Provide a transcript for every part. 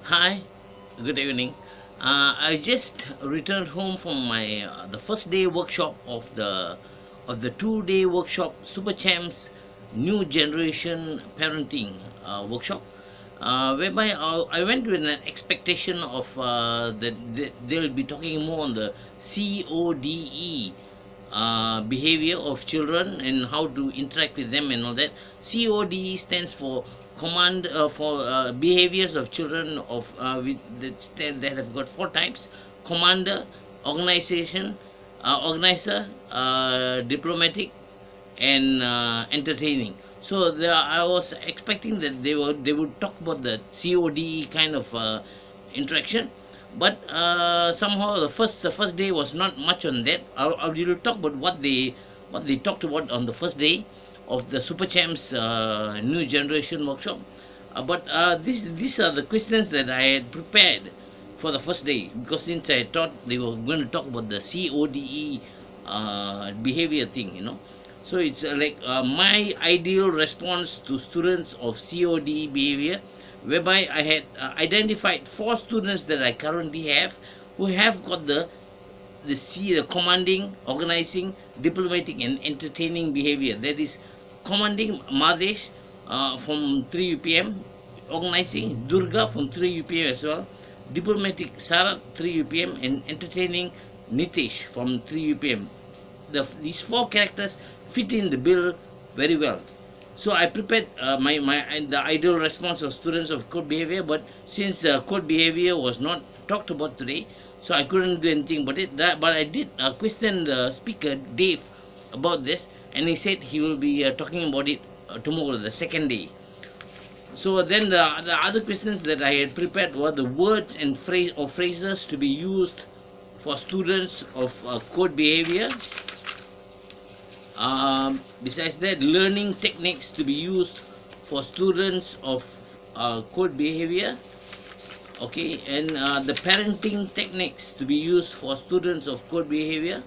Hi, good evening. I just returned home from my the first day workshop of the 2-day workshop SUPERCHAMPZ New Generation Parenting workshop, whereby I went with an expectation of that they'll be talking more on the CODE behavior of children and how to interact with them and all that. COD stands for command for behaviors of children of that have got 4 types: commander, organization, organizer, diplomatic, and entertaining. So I was expecting that they would talk about the COD kind of interaction, but somehow the first day was not much on that. I will talk about what they talked about on the first day of the SUPERCHAMPZ New Generation workshop. But these are the questions that I had prepared for the first day, because since I thought they were going to talk about the CODE behavior thing. So it's my ideal response to students of COD behavior, whereby I had identified 4 students that I currently have who have got the commanding, organizing, diplomatic, and entertaining behavior. That is, commanding Madesh from 3 UPM, organizing Durga from 3 UPM as well, diplomatic Sarat 3 UPM, and entertaining Nitish from 3 UPM. These 4 characters fit in the bill very well. So I prepared the ideal response of students of code behavior, but since code behavior was not talked about today, so I couldn't do anything about it. But I did question the speaker Dave about this, and he said he will be talking about it tomorrow, the second day. So then the other questions that I had prepared were the words and phrases to be used for students of code behavior. Besides that, learning techniques to be used for students of code behavior. Okay, and the parenting techniques to be used for students of code behavior.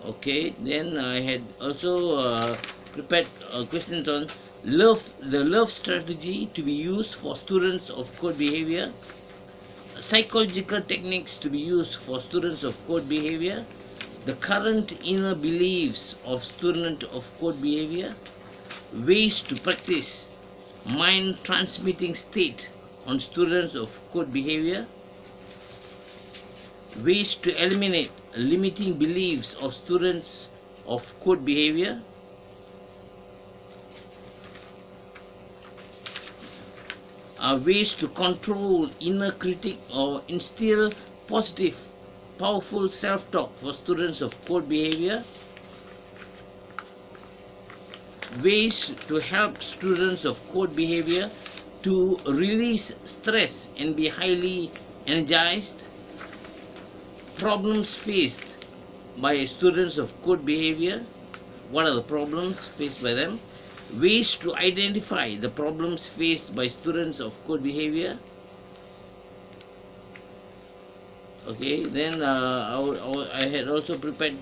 Okay, then I had also prepared questions on the love strategy to be used for students of code behavior, psychological techniques to be used for students of code behavior, the current inner beliefs of student of code behavior, ways to practice mind transmitting state on students of code behavior, ways to eliminate limiting beliefs of students of code behavior, ways to control inner critic or instill positive, powerful self-talk for students of code behavior, ways to help students of code behavior to release stress and be highly energized, problems faced by students of code behavior, what are the problems faced by them, ways to identify the problems faced by students of code behavior. Okay, then I had also prepared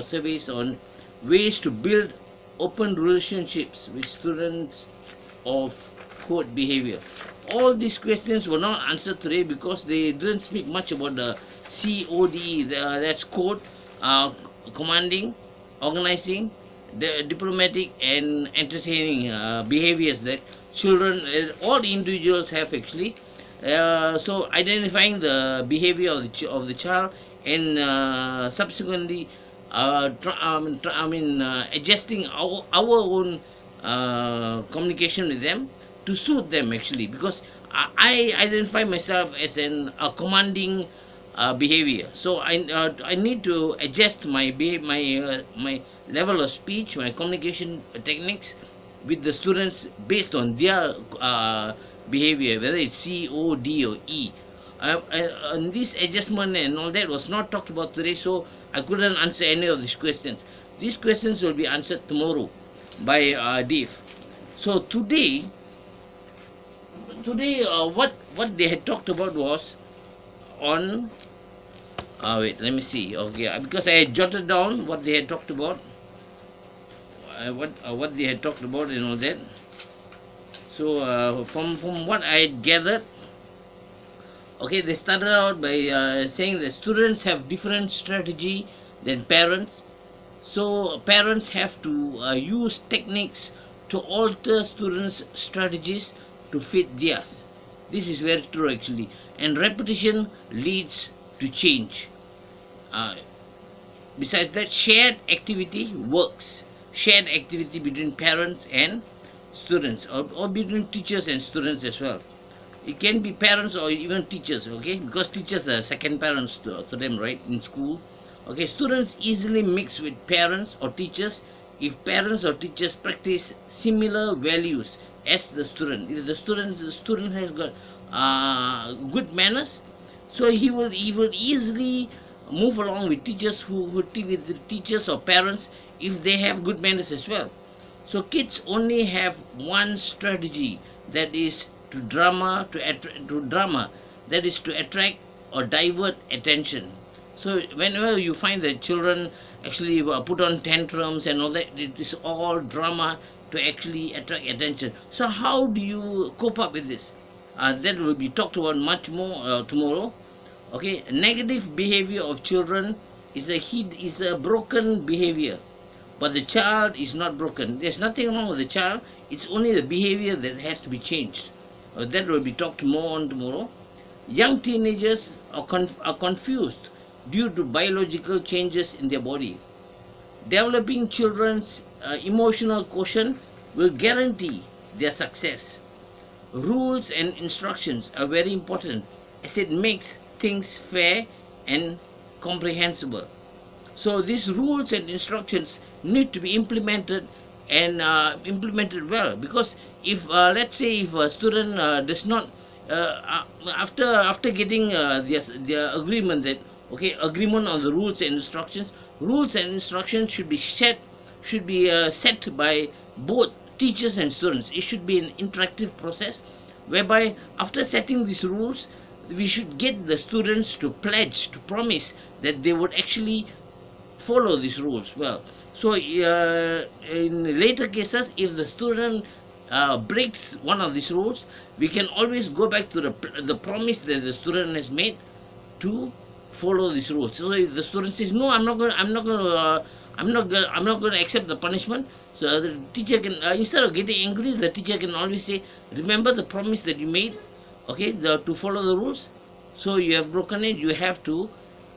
surveys on ways to build open relationships with students of code behavior. All these questions were not answered today because they didn't speak much about the CODE, that's code, commanding, organizing, the diplomatic, and entertaining behaviors that children, all individuals have actually. So identifying the behavior of the child, and subsequently adjusting our own communication with them to suit them actually, because I identify myself as a commanding behavior. So I need to adjust my level of speech, my communication techniques with the students based on their behavior, whether it's C, O, D, or E. And this adjustment and all that was not talked about today, so I couldn't answer any of these questions. These questions will be answered tomorrow by Dave. So today what they had talked about was on wait, let me see. Okay, because I had jotted down what they had talked about, what they had talked about and all that. So from what I had gathered, Okay, they started out by saying that students have different strategy than parents. So parents have to use techniques to alter students' strategies to fit theirs. This is very true actually. And repetition leads to change. Uh, Besides that, shared activity works. Shared activity between parents and students, or between teachers and students as well. It can be parents or even teachers, okay, because teachers are second parents to them, right, in school. Okay, students easily mix with parents or teachers if parents or teachers practice similar values as the student. If the student has got good manners, so he will easily move along with teachers with the teachers or parents if they have good manners as well. So kids only have one strategy, that is that is to attract or divert attention. So whenever you find that children actually put on tantrums and all that, it is all drama to actually attract attention. So how do you cope up with this? That will be talked about much more tomorrow. Okay, negative behavior of children is a broken behavior, but the child is not broken. There's nothing wrong with the child. It's only the behavior that has to be changed. That will be talked more on tomorrow. Young teenagers are confused due to biological changes in their body. Developing children's emotional quotient will guarantee their success. Rules and instructions are very important as it makes things fair and comprehensible. So these rules and instructions need to be implemented and implemented well, because if let's say if a student does not after getting their agreement that okay, agreement on the rules and instructions should be set by both teachers and students. It should be an interactive process whereby after setting these rules, we should get the students to promise that they would actually follow these rules well. So in later cases, if the student breaks one of these rules, we can always go back to the promise that the student has made to follow these rules. So if the student says no, I'm not going to accept the punishment, so the teacher can instead of getting angry, the teacher can always say, remember the promise that you made, okay, to follow the rules. So you have broken it. You have to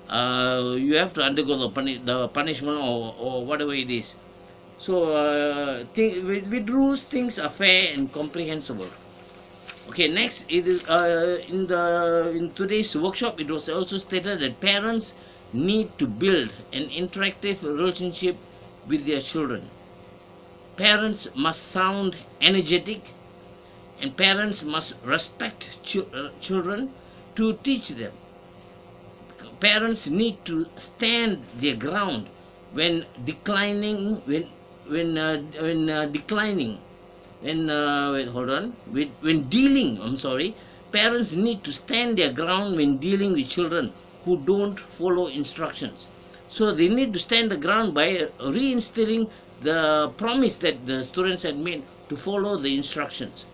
undergo the punishment or whatever it is. So with rules, things are fair and comprehensible. Okay, next it is in today's workshop, it was also stated that parents need to build an interactive relationship with their children. Parents must sound energetic, and parents must respect children to teach them. Parents need to stand their ground when declining when dealing, parents need to stand their ground when dealing with children who don't follow instructions. So they need to stand the ground by reinstilling the promise that the students had made to follow the instructions.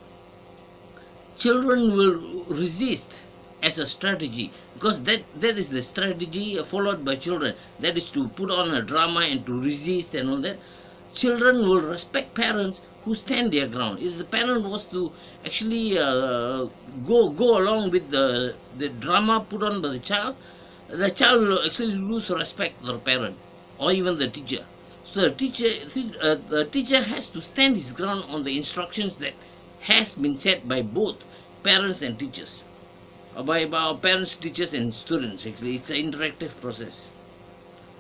Children will resist as a strategy, because that is the strategy followed by children, that is to put on a drama and to resist and all that. Children will respect parents who stand their ground. If the parent was to actually go along with the drama put on by the child will actually lose respect for the parent or even the teacher. So the teacher has to stand his ground on the instructions that has been set by both parents and teachers, or by parents, teachers and students. Actually, it's an interactive process.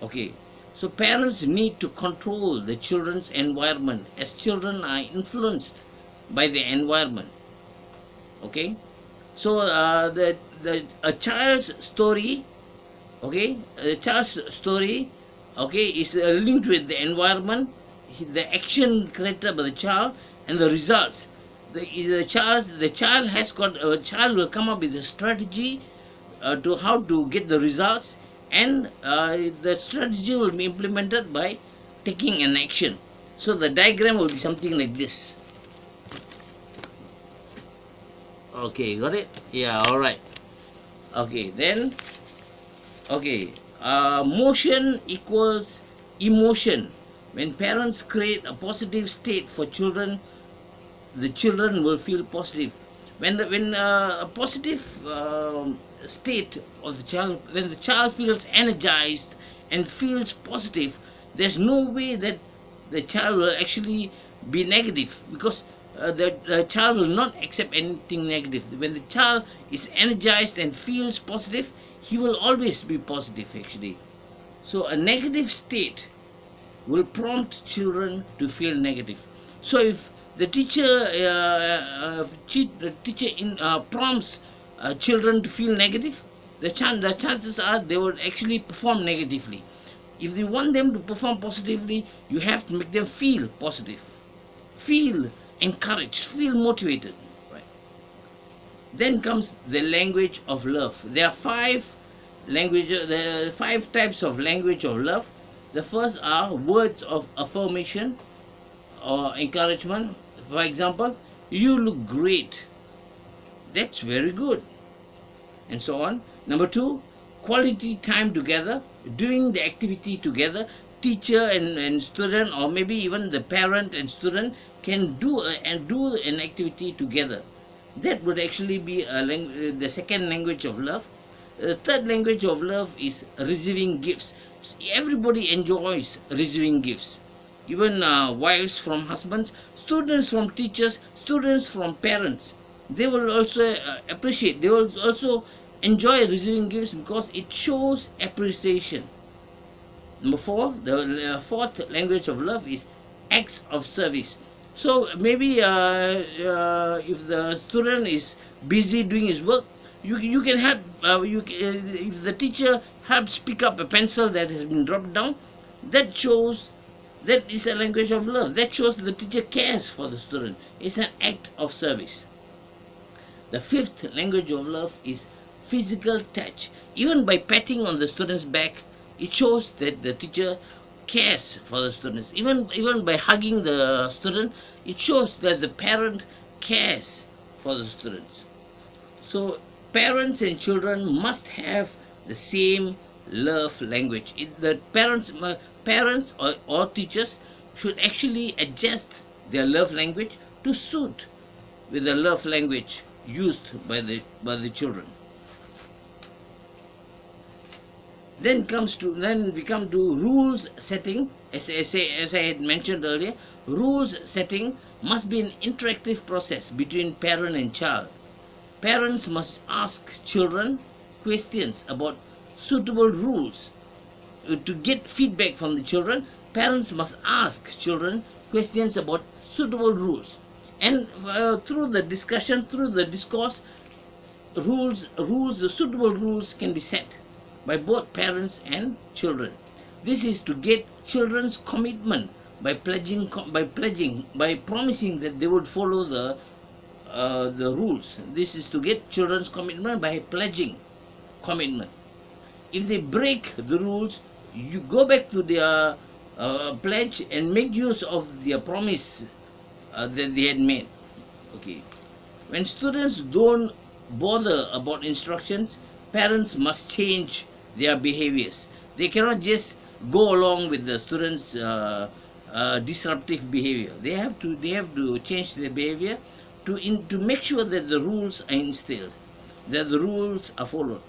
Okay, so parents need to control the children's environment, as children are influenced by the environment. Okay, so a child's story, is linked with the environment, the action created by the child, and the results. The child will come up with a strategy to how to get the results, and the strategy will be implemented by taking an action. So the diagram will be something like this. Okay, got it? Yeah, all right. Okay, then, okay, motion equals emotion. When parents create a positive state for children, the children will feel positive. When a positive state of the child, when the child feels energized and feels positive, there's no way that the child will actually be negative, because the child will not accept anything negative. When the child is energized and feels positive, he will always be positive actually. So a negative state will prompt children to feel negative. So if the teacher prompts children to feel negative, the chances are they would actually perform negatively. If you want them to perform positively, you have to make them feel positive, feel encouraged, feel motivated. Right? Then comes the language of love. There are five types of language of love. The first are words of affirmation or encouragement. For example, you look great. That's very good. And so on. Number two, quality time together, doing the activity together. Teacher and student, or maybe even the parent and student, can do an activity together. That would actually be the second language of love. The third language of love is receiving gifts. Everybody enjoys receiving gifts. Even wives from husbands, students from teachers, students from parents. They will also appreciate, they will also enjoy receiving gifts because it shows appreciation. Number four, the fourth language of love is acts of service. So maybe if the student is busy doing his work, you can help. If the teacher helps pick up a pencil that has been dropped down, that shows that is a language of love. That shows the teacher cares for the student. It's an act of service. The fifth language of love is physical touch. Even by patting on the student's back, it shows that the teacher cares for the students. Even by hugging the student, it shows that the parent cares for the students. So parents and children must have the same love language. The parents or teachers should actually adjust their love language to suit with the love language used by the children. Then we come to rules setting. As I had mentioned earlier, rules setting must be an interactive process between parent and child. Parents must ask children questions about suitable rules. To get feedback from the children, parents must ask children questions about suitable rules. And through the discussion, through the discourse, the suitable rules can be set by both parents and children. This is to get children's commitment by promising that they would follow the rules. This is to get children's commitment by pledging commitment. If they break the rules, you go back to their pledge and make use of their promise that they had made. Okay. When students don't bother about instructions, parents must change their behaviors. They cannot just go along with the students' disruptive behavior. They have to change their behavior to make sure that the rules are instilled, that the rules are followed.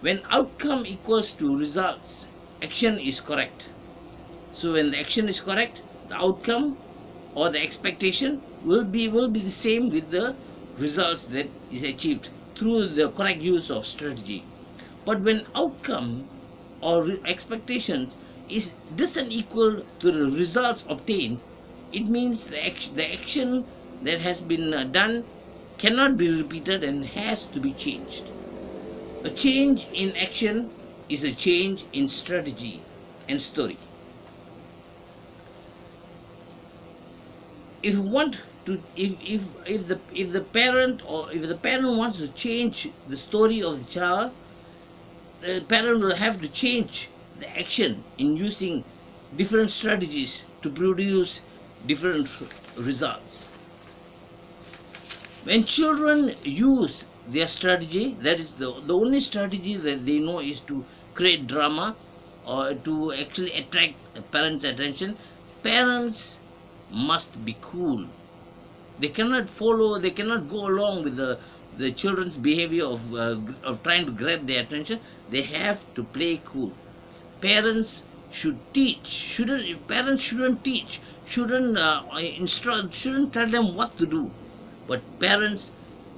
When outcome equals to results, action is correct. So when the action is correct, the outcome or the expectation will be the same with the results that is achieved through the correct use of strategy. But when outcome or expectations doesn't equal to the results obtained, it means the action that has been done cannot be repeated and has to be changed. A change in action is a change in strategy and story. If the parent wants to change the story of the child, the parent will have to change the action in using different strategies to produce different results. When children use their strategy, that is the only strategy that they know is to create drama or to actually attract parents' attention. Parents must be cool. They cannot follow, they cannot go along with the children's behavior of trying to grab their attention. They have to play cool. Parents should teach, parents shouldn't teach, shouldn't instruct, shouldn't tell them what to do, but parents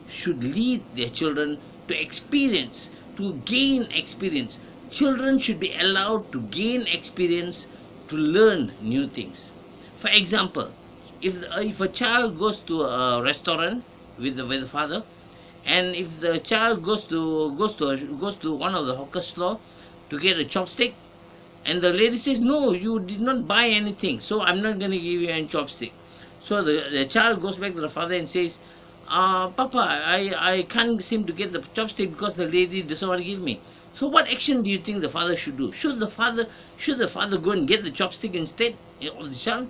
should lead their children to experience, to gain experience. Children should be allowed to gain experience, to learn new things. For example, if a child goes to a restaurant with the father, and if the child goes to one of the hawker store to get a chopstick, and the lady says, no, you did not buy anything, so I'm not going to give you any chopstick. So the child goes back to the father and says, Papa, I can't seem to get the chopstick because the lady doesn't want to give me. So what action do you think the father should do? Should the father go and get the chopstick instead of the child?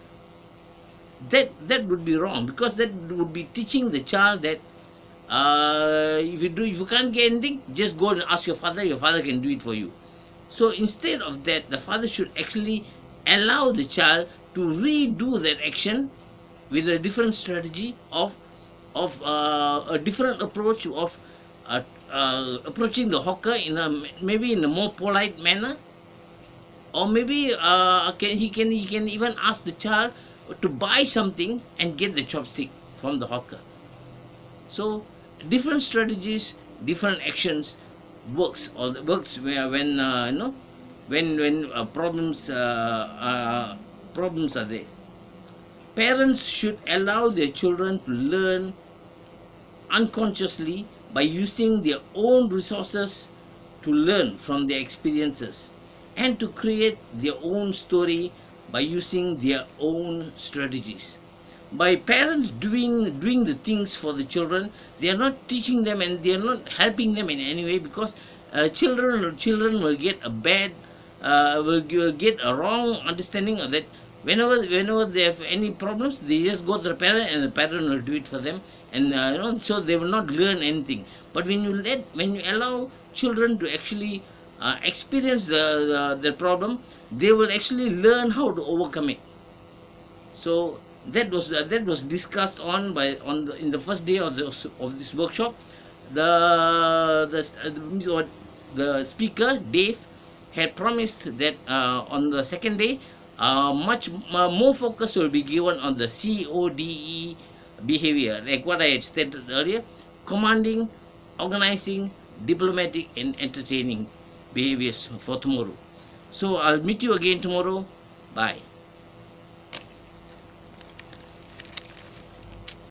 That would be wrong, because that would be teaching the child that if you can't get anything, just go and ask your father can do it for you. So instead of that, the father should actually allow the child to redo that action with a different strategy of a different approach of approaching the hawker maybe in a more polite manner, or maybe he can even ask the child to buy something and get the chopstick from the hawker. So different strategies, different actions works when problems are there. Parents should allow their children to learn unconsciously by using their own resources to learn from their experiences, and to create their own story by using their own strategies. By parents doing the things for the children, they are not teaching them and they are not helping them in any way, because children will get a bad will get a wrong understanding of that. Whenever they have any problems, they just go to the parent and the parent will do it for them, and so they will not learn anything. But when you allow children to actually experience the problem, they will actually learn how to overcome it. So that was discussed in the first day of this workshop. The speaker Dave had promised that on the second day, much more focus will be given on the CODE behavior, like what I had stated earlier: commanding, organizing, diplomatic, and entertaining behaviors for tomorrow. So I'll meet you again tomorrow. Bye.